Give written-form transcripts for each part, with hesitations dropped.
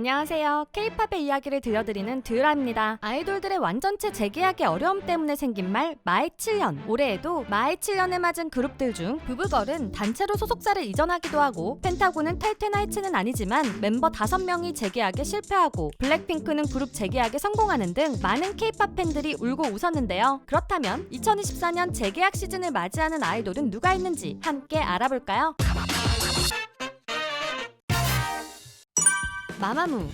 안녕하세요. K-팝의 이야기를 들려드리는 듀라입니다. 아이돌들의 완전체 재계약의 어려움 때문에 생긴 말 마이 7년. 올해에도 마이 7년에 맞은 그룹들 중 부브걸은 단체로 소속사를 이전하기도 하고, 펜타곤은 탈퇴나 해체는 아니지만 멤버 5명이 재계약에 실패하고, 블랙핑크는 그룹 재계약에 성공하는 등 많은 K-팝 팬들이 울고 웃었는데요. 그렇다면 2024년 재계약 시즌을 맞이하는 아이돌은 누가 있는지 함께 알아볼까요? 마마무.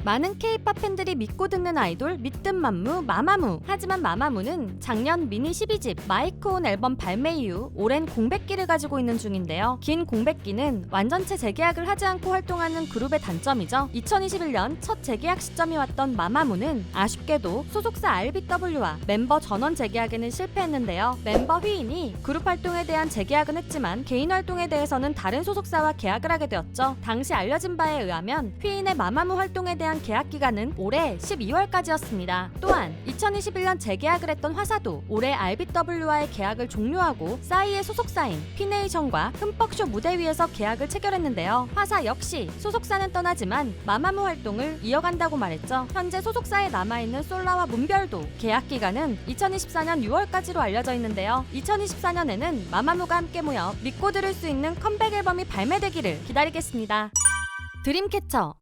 많은 K-팝 팬들이 믿고 듣는 아이돌 믿든 맘무 마마무. 하지만 마마무는 작년 미니 12집 마이크온 앨범 발매 이후 오랜 공백기를 가지고 있는 중인데요. 긴 공백기는 완전체 재계약을 하지 않고 활동하는 그룹의 단점이죠. 2021년 첫 재계약 시점이 왔던 마마무는 아쉽게도 소속사 RBW와 멤버 전원 재계약에는 실패했는데요. 멤버 휘인이 그룹 활동에 대한 재계약은 했지만 개인 활동에 대해서는 다른 소속사와 계약을 하게 되었죠. 당시 알려진 바에 의하면 휘인의 마마무 활동에 대한 계약 기간은 올해 12월까지였습니다. 또한 2021년 재계약을 했던 화사도 올해 RBW와의 계약을 종료하고 싸이의 소속사인 피네이션과 흠뻑쇼 무대 위에서 계약을 체결했는데요. 화사 역시 소속사는 떠나지만 마마무 활동을 이어간다고 말했죠. 현재 소속사에 남아있는 솔라와 문별도 계약 기간은 2024년 6월까지로 알려져 있는데요. 2024년에는 마마무가 함께 모여 믿고 들을 수 있는 컴백 앨범이 발매되기를 기다리겠습니다. 드림캐쳐.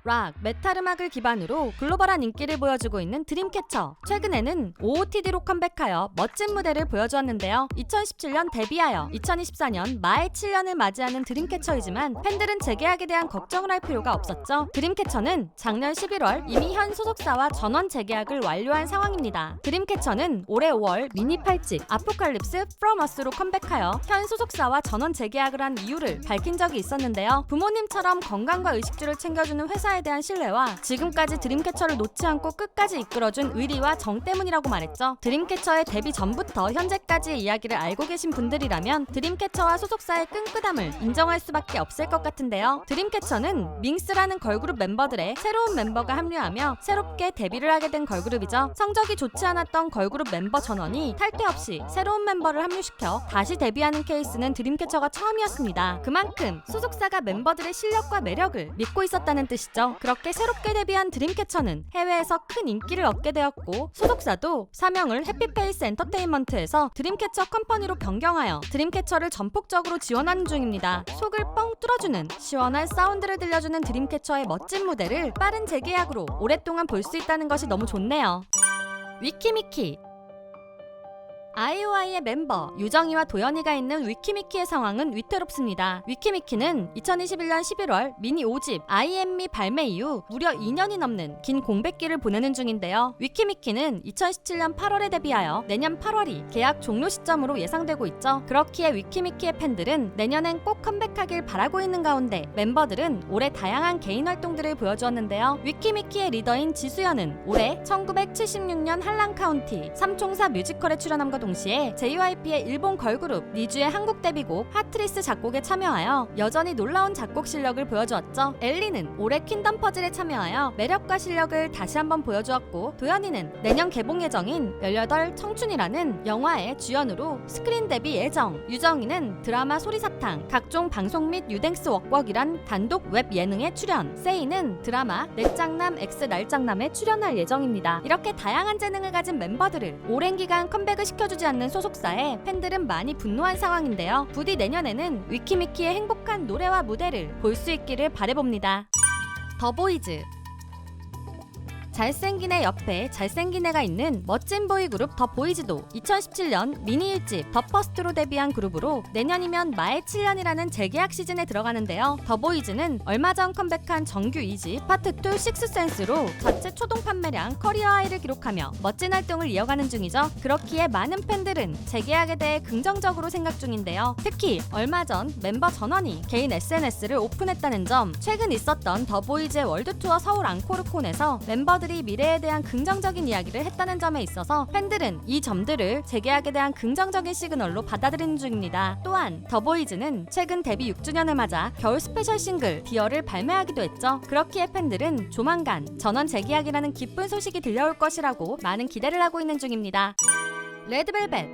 락, 메탈 음악을 기반으로 글로벌한 인기를 보여주고 있는 드림캐쳐. 최근에는 OOTD로 컴백하여 멋진 무대를 보여주었는데요. 2017년 데뷔하여 2024년 마의 7년을 맞이하는 드림캐쳐이지만 팬들은 재계약에 대한 걱정을 할 필요가 없었죠. 드림캐쳐는 작년 11월 이미 현 소속사와 전원 재계약을 완료한 상황입니다. 드림캐쳐는 올해 5월 미니 8집 아포칼립스 From Us로 컴백하여 현 소속사와 전원 재계약을 한 이유를 밝힌 적이 있었는데요. 부모님처럼 건강과 의식주를 챙겨주는 회사에 대한 신뢰와 지금까지 드림캐쳐를 놓지 않고 끝까지 이끌어준 의리와 정 때문이라고 말했죠. 드림캐쳐의 데뷔 전부터 현재까지의 이야기를 알고 계신 분들이라면 드림캐쳐와 소속사의 끈끈함을 인정할 수밖에 없을 것 같은데요. 드림캐쳐는 밍스라는 걸그룹 멤버들의 새로운 멤버가 합류하며 새롭게 데뷔를 하게 된 걸그룹이죠. 성적이 좋지 않았던 걸그룹 멤버 전원이 탈퇴 없이 새로운 멤버를 합류시켜 다시 데뷔하는 케이스는 드림캐쳐가 처음이었습니다. 그만큼 소속사가 멤버들의 실력과 매력을 믿고 있었다는 뜻이죠. 그렇게 새롭게 데뷔한 드림캐쳐는 해외에서 큰 인기를 얻게 되었고, 소속사도 사명을 해피페이스 엔터테인먼트에서 드림캐쳐 컴퍼니로 변경하여 드림캐쳐를 전폭적으로 지원하는 중입니다. 속을 뻥 뚫어주는 시원한 사운드를 들려주는 드림캐쳐의 멋진 무대를 빠른 재계약으로 오랫동안 볼 수 있다는 것이 너무 좋네요. 위키미키. 아이오아이의 멤버 유정이와 도연이가 있는 위키미키의 상황은 위태롭습니다. 위키미키는 2021년 11월 미니 5집 I Am Me 발매 이후 무려 2년이 넘는 긴 공백기를 보내는 중인데요. 위키미키는 2017년 8월에 데뷔하여 내년 8월이 계약 종료 시점으로 예상되고 있죠. 그렇기에 위키미키의 팬들은 내년엔 꼭 컴백하길 바라고 있는 가운데 멤버들은 올해 다양한 개인 활동들을 보여주었는데요. 위키미키의 리더인 지수연은 올해 1976년 한랑카운티 삼총사 뮤지컬에 출연함과 동시에 JYP의 일본 걸그룹 니쥬의 한국 데뷔곡 하트리스 작곡에 참여하여 여전히 놀라운 작곡 실력을 보여주었죠. 엘리는 올해 퀸덤 퍼즐에 참여하여 매력과 실력을 다시 한번 보여주었고, 도연이는 내년 개봉 예정인 18 청춘이라는 영화의 주연으로 스크린 데뷔 예정, 유정이는 드라마 소리사탕, 각종 방송 및 유댕스 웍웍이란 단독 웹 예능에 출연, 세이는 드라마 넷장남 X 날장남에 출연할 예정입니다. 이렇게 다양한 재능을 가진 멤버들을 오랜 기간 컴백을 시켜주지 않는 소속사에 팬들은 많이 분노한 상황인데요. 부디 내년에는 위키미키의 행복한 노래와 무대를 볼 수 있기를 바라봅니다. 더보이즈. 잘생긴 애 옆에 잘생긴 애가 있는 멋진 보이그룹 더보이즈도 2017년 미니 1집 더 퍼스트로 데뷔한 그룹으로 내년이면 마의 7년이라는 재계약 시즌에 들어가는데요. 더보이즈는 얼마 전 컴백한 정규 2집 파트 2 식스센스로 자체 초동 판매량 커리어 하이를 기록하며 멋진 활동을 이어가는 중이죠. 그렇기에 많은 팬들은 재계약에 대해 긍정적으로 생각 중인데요. 특히 얼마 전 멤버 전원이 개인 SNS를 오픈했다는 점, 최근 있었던 더보이즈의 월드투어 서울 앙코르콘에서 멤버들이 미래에 대한 긍정적인 이야기를 했다는 점에 있어서 팬들은 이 점들을 재계약에 대한 긍정적인 시그널로 받아들이는 중입니다. 또한 더보이즈는 최근 데뷔 6주년을 맞아 겨울 스페셜 싱글 디어를 발매하기도 했죠. 그렇기에 팬들은 조만간 전원 재계약이라는 기쁜 소식이 들려올 것이라고 많은 기대를 하고 있는 중입니다. 레드벨벳.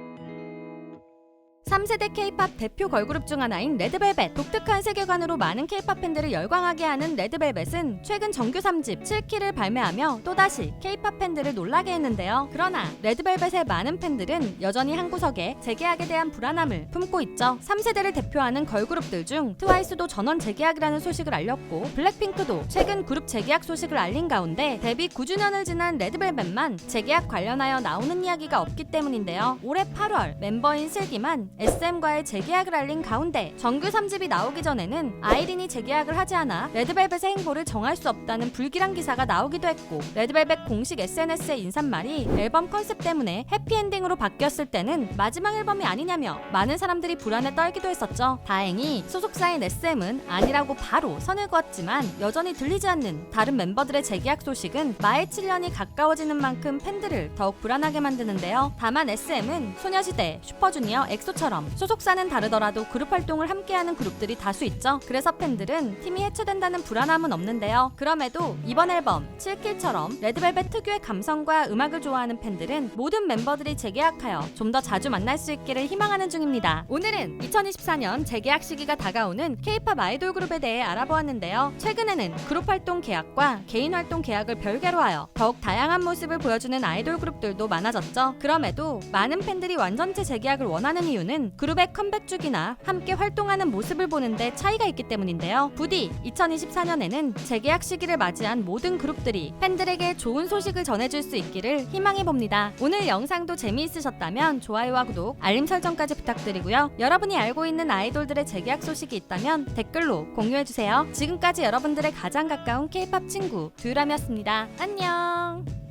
3세대 K-팝 대표 걸그룹 중 하나인 레드벨벳. 독특한 세계관으로 많은 K-팝 팬들을 열광하게 하는 레드벨벳은 최근 정규 3집 7키를 발매하며 또다시 K-팝 팬들을 놀라게 했는데요. 그러나 레드벨벳의 많은 팬들은 여전히 한 구석에 재계약에 대한 불안함을 품고 있죠. 3세대를 대표하는 걸그룹들 중 트와이스도 전원 재계약이라는 소식을 알렸고 블랙핑크도 최근 그룹 재계약 소식을 알린 가운데 데뷔 9주년을 지난 레드벨벳만 재계약 관련하여 나오는 이야기가 없기 때문인데요. 올해 8월 멤버인 슬기만 SM과의 재계약을 알린 가운데 정규 3집이 나오기 전에는 아이린이 재계약을 하지 않아 레드벨벳의 행보를 정할 수 없다는 불길한 기사가 나오기도 했고, 레드벨벳 공식 SNS의 인사말이 앨범 컨셉 때문에 해피엔딩으로 바뀌었을 때는 마지막 앨범이 아니냐며 많은 사람들이 불안에 떨기도 했었죠. 다행히 소속사인 SM은 아니라고 바로 선을 그었지만 여전히 들리지 않는 다른 멤버들의 재계약 소식은 마의 7년이 가까워지는 만큼 팬들을 더욱 불안하게 만드는데요. 다만 SM은 소녀시대, 슈퍼주니어, 엑소처럼 소속사는 다르더라도 그룹 활동을 함께하는 그룹들이 다수 있죠. 그래서 팬들은 팀이 해체된다는 불안함은 없는데요. 그럼에도 이번 앨범 7킬처럼 레드벨벳 특유의 감성과 음악을 좋아하는 팬들은 모든 멤버들이 재계약하여 좀 더 자주 만날 수 있기를 희망하는 중입니다. 오늘은 2024년 재계약 시기가 다가오는 K-팝 아이돌 그룹에 대해 알아보았는데요. 최근에는 그룹 활동 계약과 개인 활동 계약을 별개로 하여 더욱 다양한 모습을 보여주는 아이돌 그룹들도 많아졌죠. 그럼에도 많은 팬들이 완전체 재계약을 원하는 이유는 그룹의 컴백주기나 함께 활동하는 모습을 보는데 차이가 있기 때문인데요. 부디 2024년에는 재계약 시기를 맞이한 모든 그룹들이 팬들에게 좋은 소식을 전해줄 수 있기를 희망해봅니다. 오늘 영상도 재미있으셨다면 좋아요와 구독, 알림 설정까지 부탁드리고요. 여러분이 알고 있는 아이돌들의 재계약 소식이 있다면 댓글로 공유해주세요. 지금까지 여러분들의 가장 가까운 K-팝 친구 듀람이었습니다. 안녕.